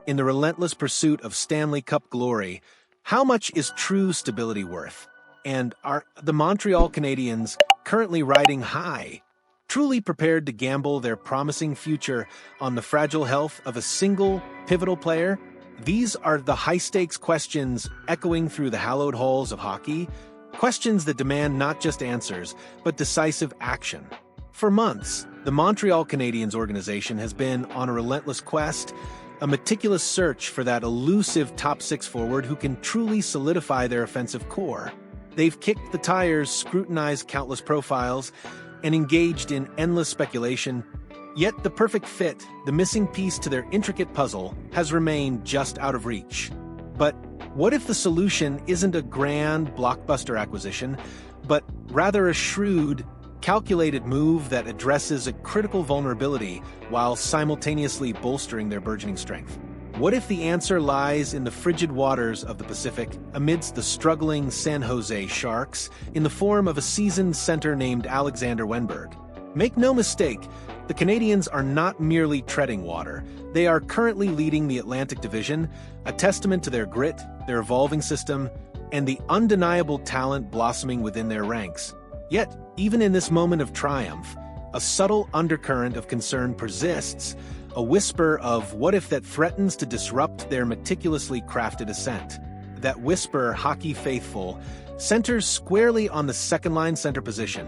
In the relentless pursuit of Stanley Cup glory, how much is true stability worth? And are the Montreal Canadiens, currently riding high, truly prepared to gamble their promising future on the fragile health of a single, pivotal player? These are the high-stakes questions echoing through the hallowed halls of hockey, questions that demand not just answers, but decisive action. For months, the Montreal Canadiens organization has been on a relentless quest, a meticulous search for that elusive top-six forward who can truly solidify their offensive core. They've kicked the tires, scrutinized countless profiles, and engaged in endless speculation. Yet the perfect fit, the missing piece to their intricate puzzle, has remained just out of reach. But what if the solution isn't a grand blockbuster acquisition, but rather a shrewd, calculated move that addresses a critical vulnerability while simultaneously bolstering their burgeoning strength? What if the answer lies in the frigid waters of the Pacific amidst the struggling San Jose Sharks in the form of a seasoned center named Alexander Wennberg? Make no mistake, the Canadiens are not merely treading water. They are currently leading the Atlantic Division, a testament to their grit, their evolving system, and the undeniable talent blossoming within their ranks. Yet, even in this moment of triumph, a subtle undercurrent of concern persists, a whisper of what if that threatens to disrupt their meticulously crafted ascent. That whisper, hockey faithful, centers squarely on the second-line center position,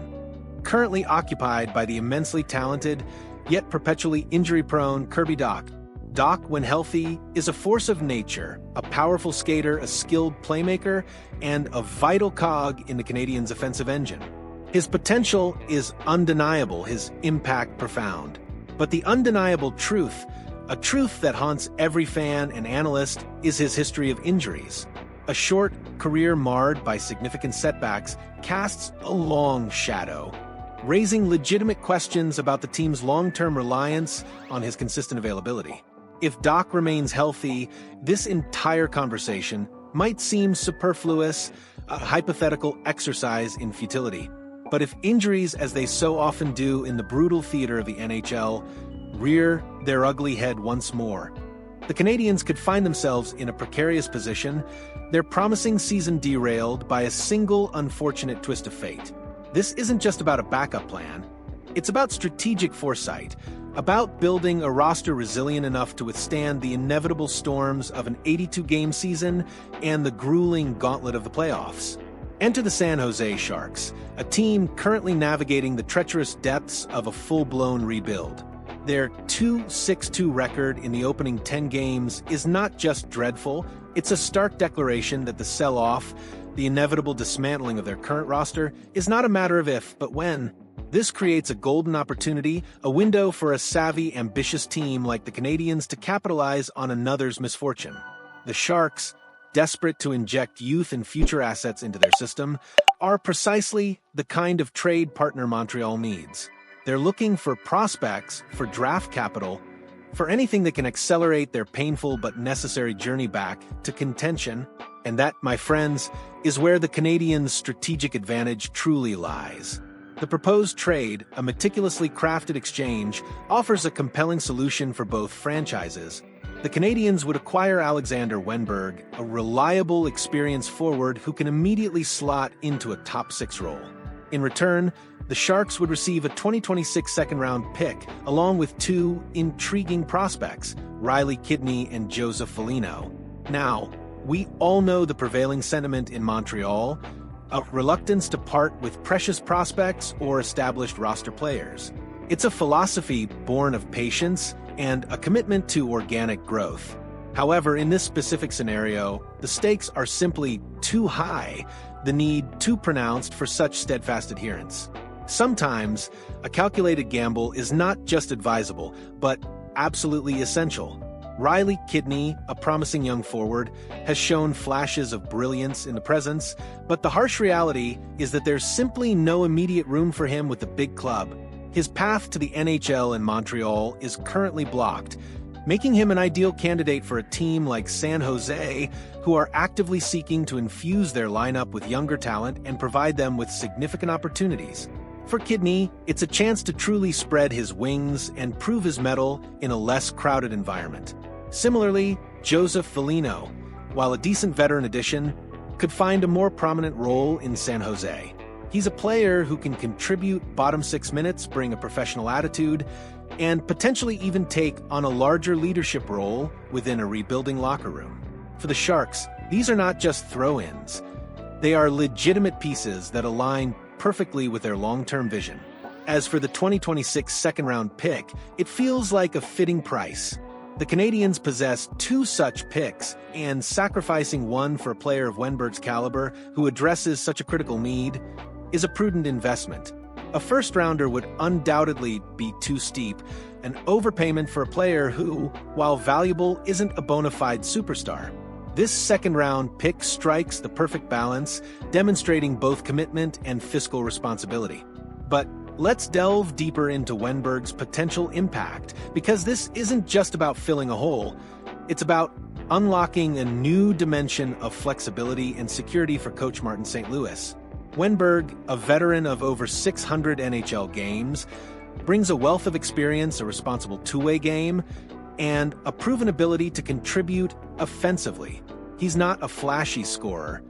currently occupied by the immensely talented, yet perpetually injury-prone Kirby Dach. Dach, when healthy, is a force of nature, a powerful skater, a skilled playmaker, and a vital cog in the Canadiens' offensive engine. His potential is undeniable, his impact profound. But the undeniable truth, a truth that haunts every fan and analyst, is his history of injuries. A short career marred by significant setbacks casts a long shadow, raising legitimate questions about the team's long-term reliance on his consistent availability. If Dach remains healthy, this entire conversation might seem superfluous, a hypothetical exercise in futility. But if injuries, as they so often do in the brutal theater of the NHL, rear their ugly head once more, the Canadiens could find themselves in a precarious position, their promising season derailed by a single unfortunate twist of fate. This isn't just about a backup plan. It's about strategic foresight, about building a roster resilient enough to withstand the inevitable storms of an 82-game season and the grueling gauntlet of the playoffs. Enter the San Jose Sharks, a team currently navigating the treacherous depths of a full-blown rebuild. Their 2-6-2 record in the opening 10 games is not just dreadful, it's a stark declaration that the sell-off, the inevitable dismantling of their current roster, is not a matter of if, but when. This creates a golden opportunity, a window for a savvy, ambitious team like the Canadiens to capitalize on another's misfortune. The Sharks, desperate to inject youth and future assets into their system, are precisely the kind of trade partner Montreal needs. They're looking for prospects, for draft capital, for anything that can accelerate their painful but necessary journey back to contention. And that, my friends, is where the Canadiens' strategic advantage truly lies. The proposed trade, a meticulously crafted exchange, offers a compelling solution for both franchises. The Canadiens would acquire Alexander Wennberg, a reliable, experienced forward who can immediately slot into a top-six role. In return, the Sharks would receive a 2026 second-round pick, along with two intriguing prospects, Riley Kidney and Joseph Foligno. Now, we all know the prevailing sentiment in Montreal, a reluctance to part with precious prospects or established roster players. It's a philosophy born of patience and a commitment to organic growth. However, in this specific scenario, the stakes are simply too high, the need too pronounced for such steadfast adherence. Sometimes, a calculated gamble is not just advisable, but absolutely essential. Riley Kidney, a promising young forward, has shown flashes of brilliance in the presence, but the harsh reality is that there's simply no immediate room for him with the big club. His path to the NHL in Montreal is currently blocked, making him an ideal candidate for a team like San Jose, who are actively seeking to infuse their lineup with younger talent and provide them with significant opportunities. For Kidney, it's a chance to truly spread his wings and prove his mettle in a less crowded environment. Similarly, Joseph Foligno, while a decent veteran addition, could find a more prominent role in San Jose. He's a player who can contribute bottom 6 minutes, bring a professional attitude, and potentially even take on a larger leadership role within a rebuilding locker room. For the Sharks, these are not just throw-ins. They are legitimate pieces that align perfectly with their long-term vision. As for the 2026 second-round pick, it feels like a fitting price. The Canadiens possess 2 such picks, and sacrificing one for a player of Wenberg's caliber who addresses such a critical need is a prudent investment. A first-rounder would undoubtedly be too steep, an overpayment for a player who, while valuable, isn't a bona fide superstar. This second-round pick strikes the perfect balance, demonstrating both commitment and fiscal responsibility. But let's delve deeper into Wenberg's potential impact, because this isn't just about filling a hole. It's about unlocking a new dimension of flexibility and security for coach Martin St. Louis. Wenberg, a veteran of over 600 NHL games, brings a wealth of experience, a responsible two-way game, and a proven ability to contribute offensively. He's not a flashy scorer,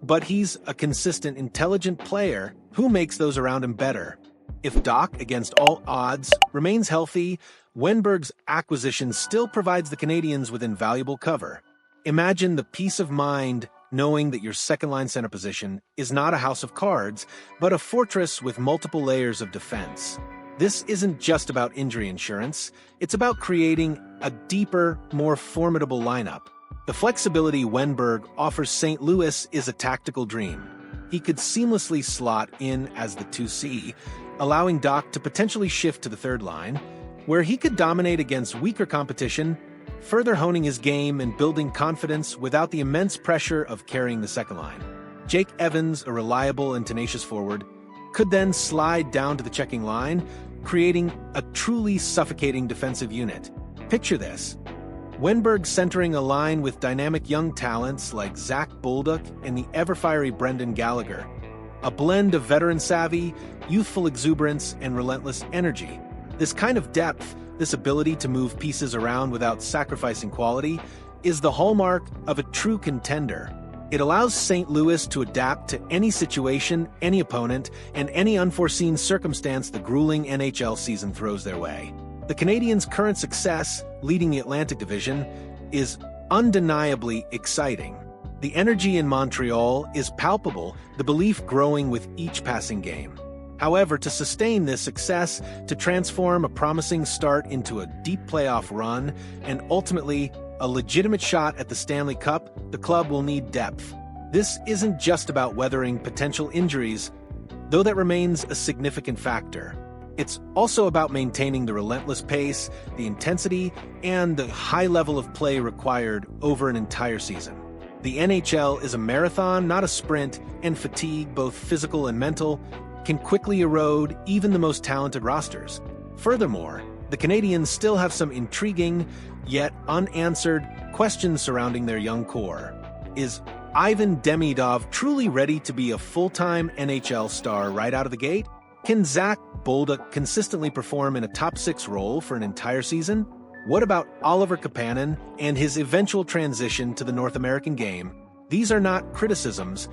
but he's a consistent, intelligent player who makes those around him better. If Dach, against all odds, remains healthy, Wenberg's acquisition still provides the Canadiens with invaluable cover. Imagine the peace of mind knowing that your second-line center position is not a house of cards, but a fortress with multiple layers of defense. This isn't just about injury insurance, it's about creating a deeper, more formidable lineup. The flexibility Wenberg offers St. Louis is a tactical dream. He could seamlessly slot in as the 2C, allowing Dach to potentially shift to the third line, where he could dominate against weaker competition, further honing his game and building confidence without the immense pressure of carrying the second line. Jake Evans, a reliable and tenacious forward, could then slide down to the checking line, creating a truly suffocating defensive unit. Picture this: Wenberg centering a line with dynamic young talents like Zach Bolduc and the ever-fiery Brendan Gallagher. A blend of veteran savvy, youthful exuberance, and relentless energy. This kind of depth, this ability to move pieces around without sacrificing quality, is the hallmark of a true contender. It allows St. Louis to adapt to any situation, any opponent, and any unforeseen circumstance the grueling NHL season throws their way. The Canadiens' current success, leading the Atlantic Division, is undeniably exciting. The energy in Montreal is palpable, the belief growing with each passing game. However, to sustain this success, to transform a promising start into a deep playoff run, and ultimately a legitimate shot at the Stanley Cup, the club will need depth. This isn't just about weathering potential injuries, though that remains a significant factor. It's also about maintaining the relentless pace, the intensity, and the high level of play required over an entire season. The NHL is a marathon, not a sprint, and fatigue, both physical and mental, can quickly erode even the most talented rosters. Furthermore, the Canadiens still have some intriguing, yet unanswered, questions surrounding their young core. Is Ivan Demidov truly ready to be a full-time NHL star right out of the gate? Can Zach Bolduc consistently perform in a top-6 role for an entire season? What about Oliver Kapanen and his eventual transition to the North American game? These are not criticisms,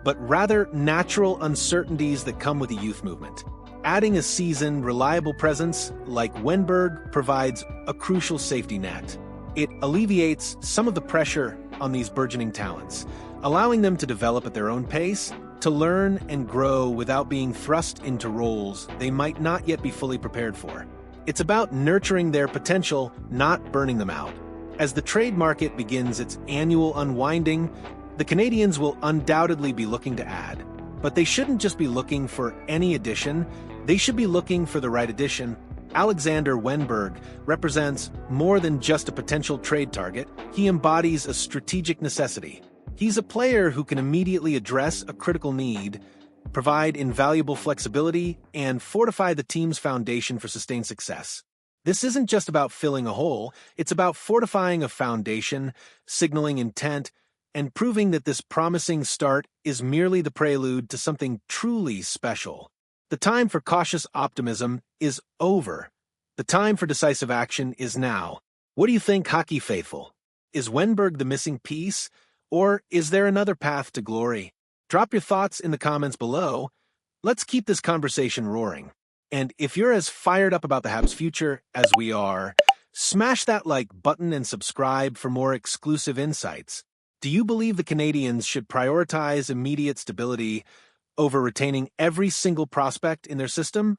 but rather natural uncertainties that come with the youth movement. Adding a seasoned, reliable presence like Wenberg provides a crucial safety net. It alleviates some of the pressure on these burgeoning talents, allowing them to develop at their own pace, to learn and grow without being thrust into roles they might not yet be fully prepared for. It's about nurturing their potential, not burning them out. As the trade market begins its annual unwinding, the Canadiens will undoubtedly be looking to add. But they shouldn't just be looking for any addition, they should be looking for the right addition. Alexander Wennberg represents more than just a potential trade target, he embodies a strategic necessity. He's a player who can immediately address a critical need, provide invaluable flexibility, and fortify the team's foundation for sustained success. This isn't just about filling a hole, it's about fortifying a foundation, signaling intent, and proving that this promising start is merely the prelude to something truly special. The time for cautious optimism is over. The time for decisive action is now. What do you think, hockey faithful? Is Wenberg the missing piece, or is there another path to glory? Drop your thoughts in the comments below. Let's keep this conversation roaring. And if you're as fired up about the Habs' future as we are, smash that like button and subscribe for more exclusive insights. Do you believe the Canadiens should prioritize immediate stability over retaining every single prospect in their system?